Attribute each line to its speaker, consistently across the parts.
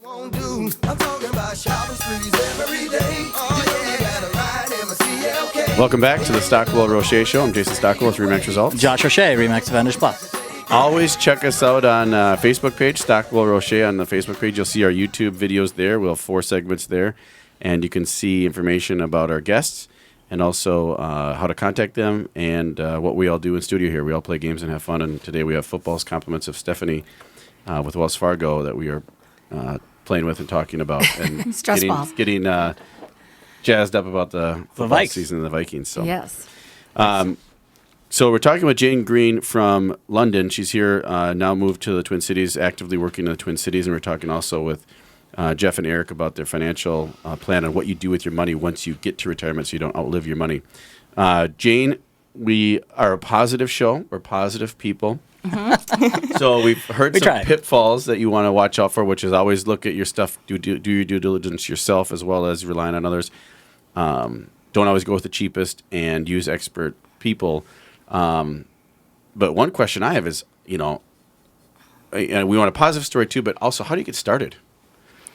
Speaker 1: Won't do. I'm talking about shopping sprees every day. Oh, yeah, gotta ride in my CLK.
Speaker 2: Welcome back to the Stockwell Roche Show. I'm Jason Stockwell with Remax Results.
Speaker 3: Josh Roche, Remax Advantage Plus.
Speaker 2: Always check us out on Facebook page, Stockwell Roche on the Facebook page. You'll see our YouTube videos there. We'll have 4 segments there, and you can see information about our guests and also how to contact them and what we all do in studio here. We all play games and have fun, and today we have football's compliments of Stephanie with Wells Fargo that we are playing with and talking about and
Speaker 4: Stress
Speaker 2: getting,
Speaker 4: balls.
Speaker 2: getting jazzed up about the football season of the Vikings. So.
Speaker 4: Yes.
Speaker 2: So we're talking with Jane Green from London. She's here, now moved to the Twin Cities, actively working in the Twin Cities, and we're talking also with Jeff and Eric about their financial plan and what you do with your money once you get to retirement so you don't outlive your money. Jane, we are a positive show. We're positive people. So we've heard some pitfalls that you want to watch out for, which is always look at your stuff, do your due diligence yourself as well as relying on others. Don't always go with the cheapest and use expert people. But one question I have is, and we want a positive story too, but also how do you get started?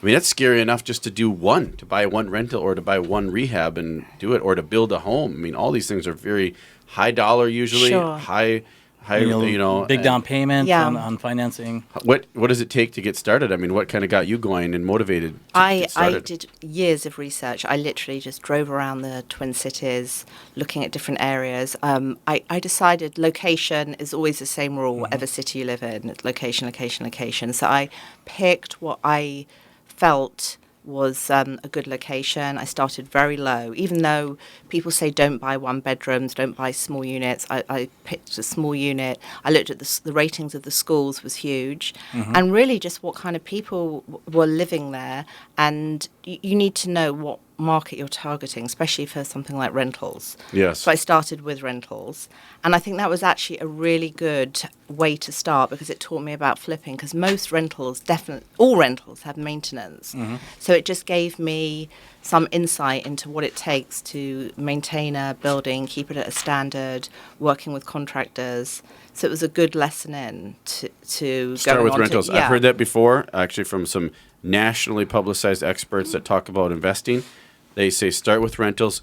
Speaker 2: I mean, that's scary enough just to to buy one rental or to buy one rehab and do it, or to build a home. I mean, all these things are very high dollar usually,
Speaker 4: Sure.
Speaker 2: high,
Speaker 3: big down payment
Speaker 4: Yeah.
Speaker 3: on financing.
Speaker 2: What does it take to get started? I mean, what kind of got you going and motivated to get
Speaker 4: I
Speaker 2: started?
Speaker 4: did years of research. I literally just drove around the Twin Cities looking at different areas. I decided location is always the same rule, whatever city you live in. It's location, location, location. So I picked what I felt was a good location. I started very low. Even though people say don't buy one bedrooms, don't buy small units, I picked a small unit. I looked at the ratings of the schools was huge, and really just what kind of people were living there. And you need to know what market you're targeting, especially for something like rentals.
Speaker 2: Yes.
Speaker 4: So I started with rentals, and I think that was actually a really good way to start because it taught me about flipping, because most rentals, all rentals have maintenance. So it just gave me some insight into what it takes to maintain a building, keep it at a standard, working with contractors. So it was a good lesson to
Speaker 2: Start with rentals.
Speaker 4: Yeah.
Speaker 2: I've heard that before, actually, from some nationally publicized experts that talk about investing. They say start with rentals,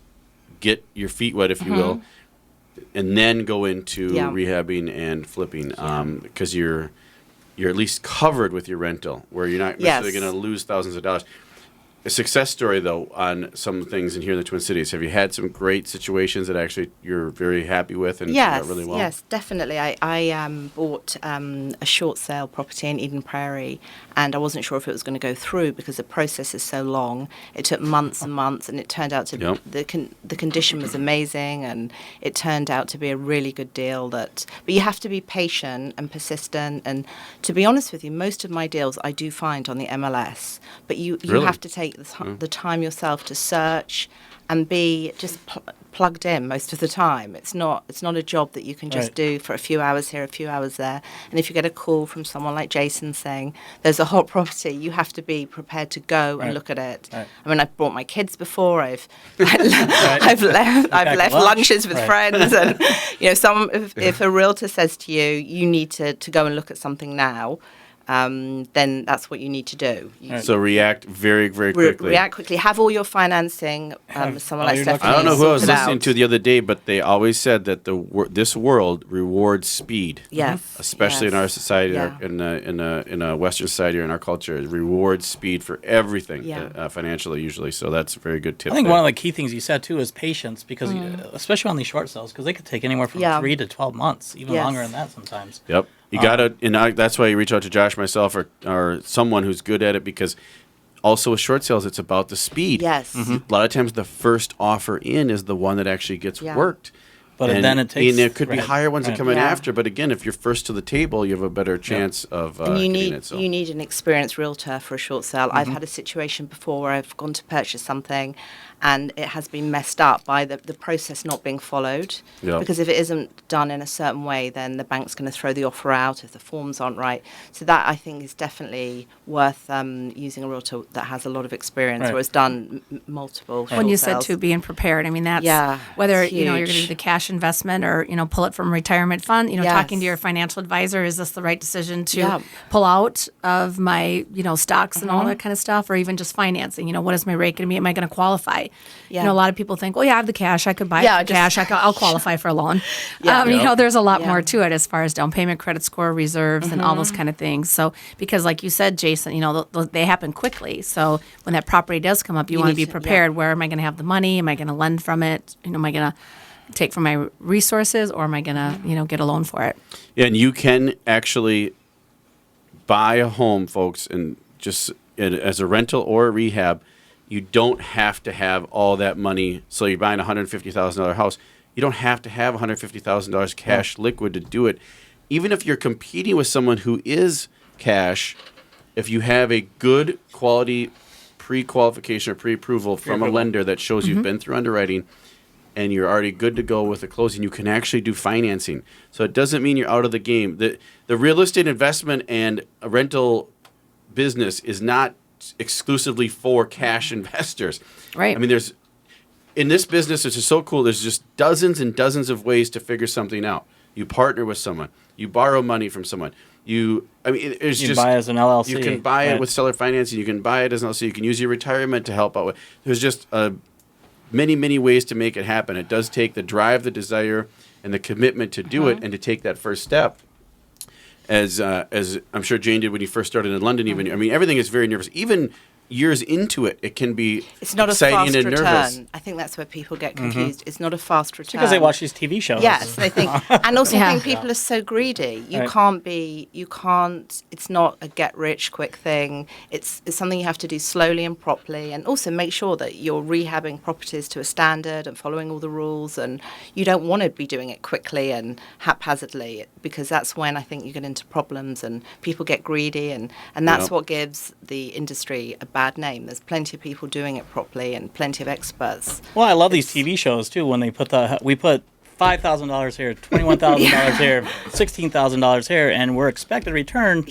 Speaker 2: get your feet wet, if you will, and then go into rehabbing and flipping, because you're at least covered with your rental, where you're not necessarily going to lose thousands of dollars. A success story, though, on some things in here in the Twin Cities. Have you had some great situations that actually you're very happy with and turned out really well?
Speaker 4: Yes, definitely. I bought a short sale property in Eden Prairie, and I wasn't sure if it was going to go through because the process is so long. It took months and months, and it turned out to the condition was amazing, and it turned out to be a really good deal. But you have to be patient and persistent. And to be honest with you, most of my deals I do find on the MLS, but you have to take the time yourself to search and be just plugged in most of the time. It's not a job that you can just do for a few hours here, a few hours there. And if you get a call from someone like Jason saying there's a hot property, you have to be prepared to go and look at it. I mean, I've brought my kids before. I've left lunches with friends, and if a realtor says to you, you need to go and look at something now. Then that's what you need to do.
Speaker 2: So react very, very quickly.
Speaker 4: React quickly. Have all your financing. Someone like Stephanie.
Speaker 2: I don't know who I was listening to the other day, but they always said that this world rewards speed.
Speaker 4: Yes.
Speaker 2: Especially in our society, in a Western society, or in our culture, it rewards speed for everything financially, usually. So that's a very good tip.
Speaker 3: I think one of the key things you said too is patience, because especially on these short sales, because they could take anywhere from 3 to 12 months, even longer than that sometimes.
Speaker 2: Yep. You gotta, and that's why you reach out to Josh, myself, or someone who's good at it, because also with short sales, it's about the speed.
Speaker 4: Yes.
Speaker 2: A lot of times, the first offer in is the one that actually gets worked.
Speaker 3: But then it takes.
Speaker 2: And there could be higher ones that come in after. But again, if you're first to the table, you have a better chance of getting it. So.
Speaker 4: You need an experienced realtor for a short sale. I've had a situation before where I've gone to purchase something, and it has been messed up by the process not being followed.
Speaker 2: Yep.
Speaker 4: Because if it isn't done in a certain way, then the bank's going to throw the offer out if the forms aren't right. So that, I think, is definitely worth using a realtor that has a lot of experience or has done multiple short
Speaker 5: When you
Speaker 4: sales.
Speaker 5: said to being prepared, I mean, that's whether you're going to do the cash investment or, pull it from retirement fund, talking to your financial advisor, is this the right decision to pull out of my, stocks and all that kind of stuff, or even just financing, what is my rate going to be? Am I going to qualify? A lot of people think, well, I have the cash. I could buy it for cash. I'll qualify for a loan. There's a lot more to it as far as down payment, credit score, reserves, and all those kind of things. So, because like you said, Jason, they happen quickly. So when that property does come up, you want to be prepared. Where am I going to have the money? Am I going to lend from it? Am I going to take from my resources, or am I going to, get a loan for it?
Speaker 2: Yeah, and you can actually buy a home, folks, and just as a rental or a rehab. You don't have to have all that money. So you're buying a $150,000 house. You don't have to have $150,000 cash liquid to do it. Even if you're competing with someone who is cash, if you have a good quality pre-qualification or pre-approval from a lender that shows you've been through underwriting and you're already good to go with the closing, you can actually do financing. So it doesn't mean you're out of the game. The real estate investment and a rental business is not exclusively for cash investors.
Speaker 5: Right.
Speaker 2: I mean, in this business, it's just so cool. There's just dozens and dozens of ways to figure something out. You partner with someone. You borrow money from someone. You buy
Speaker 3: as an LLC.
Speaker 2: You can buy it with seller financing. You can buy it as an LLC. You can use your retirement to help out with. There's just many, many ways to make it happen. It does take the drive, the desire, and the commitment to do it and to take that first step. As I'm sure Jane did when you first started in London, even. I mean, everything is very nervous. Even years into it, it can be
Speaker 4: it's not
Speaker 2: exciting
Speaker 4: a fast
Speaker 2: and
Speaker 4: return.
Speaker 2: nervous.
Speaker 4: I think that's where people get confused. It's not a fast return.
Speaker 3: Because they watch these TV shows.
Speaker 4: Yes, they think, and also think people are so greedy. You can't. It's not a get rich quick thing. It's something you have to do slowly and properly, and also make sure that you're rehabbing properties to a standard and following all the rules. And you don't want to be doing it quickly and haphazardly, because that's when I think you get into problems and people get greedy, and that's what gives the industry a bad name. There's plenty of people doing it properly and plenty of experts.
Speaker 3: Well, I love these TV shows too. When we put $5,000 here, $21,000 here, $16,000 here, and we're expected a return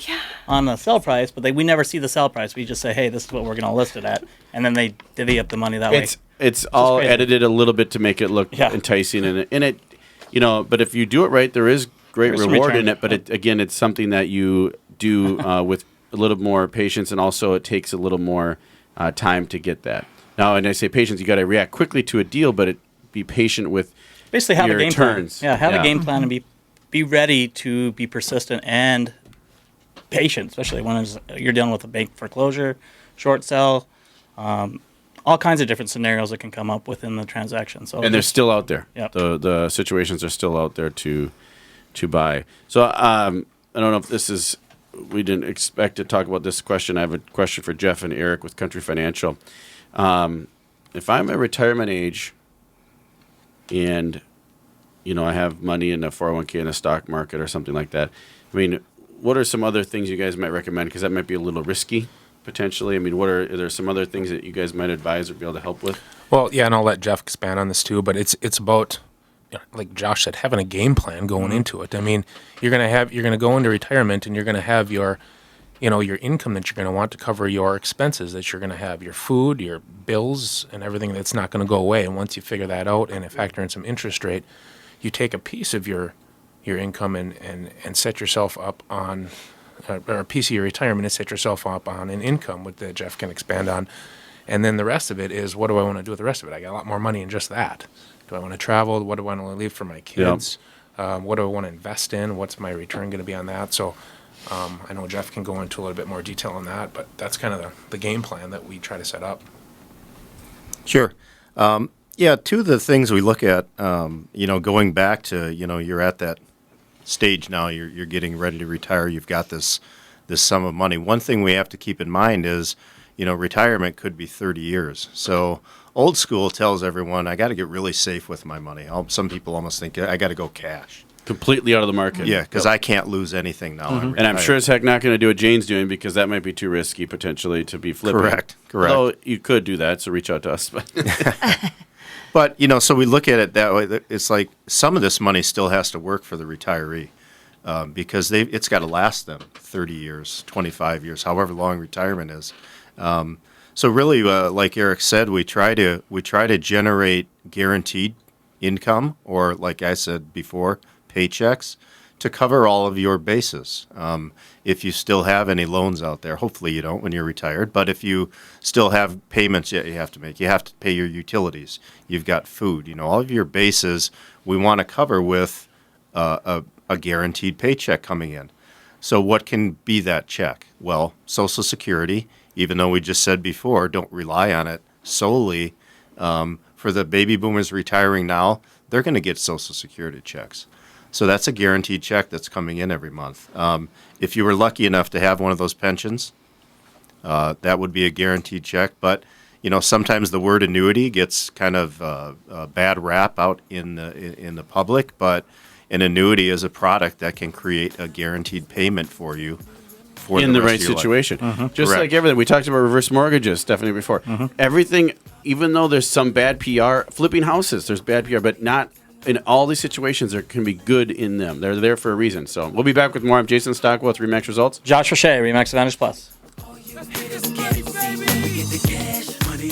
Speaker 3: on the sell price, but we never see the sell price. We just say, hey, this is what we're going to list it at, and then they divvy up the money that way.
Speaker 2: It's all edited a little bit to make it look enticing, and it, but if you do it right, there is great reward in it. But it's something that you do with a little more patience, and also it takes a little more time to get that. Now, and I say patience, you got to react quickly to a deal, but be patient with
Speaker 3: basically have
Speaker 2: your
Speaker 3: a game
Speaker 2: turns.
Speaker 3: plan. Yeah, have a game plan and be ready to be persistent and patient, especially when you're dealing with a bank foreclosure, short sale, all kinds of different scenarios that can come up within the transaction. So
Speaker 2: and they're still out there.
Speaker 3: Yep.
Speaker 2: The situations are still out there to buy. So I don't know if this is. We didn't expect to talk about this question. I have a question for Jeff and Eric with Country Financial. If I'm at retirement age and, I have money in a 401k in a stock market or something like that, I mean, what are some other things you guys might recommend? Because that might be a little risky, potentially. I mean, are there some other things that you guys might advise or be able to help with?
Speaker 6: Well, yeah, and I'll let Jeff expand on this too, but it's about, like Josh said, having a game plan going into it. I mean, you're going to go into retirement and you're going to have your income that you're going to want to cover your expenses that you're going to have, your food, your bills, and everything that's not going to go away. And once you figure that out and factor in some interest rate, you take a piece of your income and set yourself up on, or a piece of your retirement and set yourself up on an income that Jeff can expand on. And then the rest of it is, what do I want to do with the rest of it? I got a lot more money in just that. Do I want to travel? What do I want to leave for my kids? What do I want to invest in? What's my return going to be on that? So I know Jeff can go into a little bit more detail on that, but that's kind of the game plan that we try to set up.
Speaker 7: Sure. Two of the things we look at, going back to, you're at that stage now, you're getting ready to retire, you've got this sum of money. One thing we have to keep in mind is, retirement could be 30 years. So old school tells everyone, I got to get really safe with my money. Some people almost think I got to go cash.
Speaker 2: Completely out of the market.
Speaker 7: Yeah, because I can't lose anything now.
Speaker 2: Mm-hmm. And I'm sure as heck not going to do what Jane's doing, because that might be too risky potentially to be flipping.
Speaker 7: Correct.
Speaker 2: Although you could do that, so reach out to us.
Speaker 7: But, so we look at it that way. It's like some of this money still has to work for the retiree because it's got to last them 30 years, 25 years, however long retirement is. So really, like Eric said, we try to generate guaranteed income, or like I said before, paychecks, to cover all of your bases. If you still have any loans out there, hopefully you don't when you're retired, but if you still have payments you have to make, you have to pay your utilities, you've got food, all of your bases we want to cover with a guaranteed paycheck coming in. So what can be that check? Well, Social Security, even though we just said before, don't rely on it solely. For the baby boomers retiring now, they're going to get Social Security checks. So that's a guaranteed check that's coming in every month. If you were lucky enough to have one of those pensions, that would be a guaranteed check. But sometimes the word annuity gets kind of a bad rap out in the public. But an annuity is a product that can create a guaranteed payment for you for
Speaker 2: in the right
Speaker 7: rest of your life.
Speaker 2: situation. Just
Speaker 7: Correct.
Speaker 2: like everything. We talked about reverse mortgages, Stephanie, before. Everything, even though there's some bad PR, flipping houses, there's bad PR, but not in all these situations. There can be good in them. They're there for a reason. So we'll be back with more. I'm Jason Stockwell with RE/MAX Results.
Speaker 3: Josh Roche, RE/MAX Advantage Plus.
Speaker 1: Haters can't see me. Get the cash money.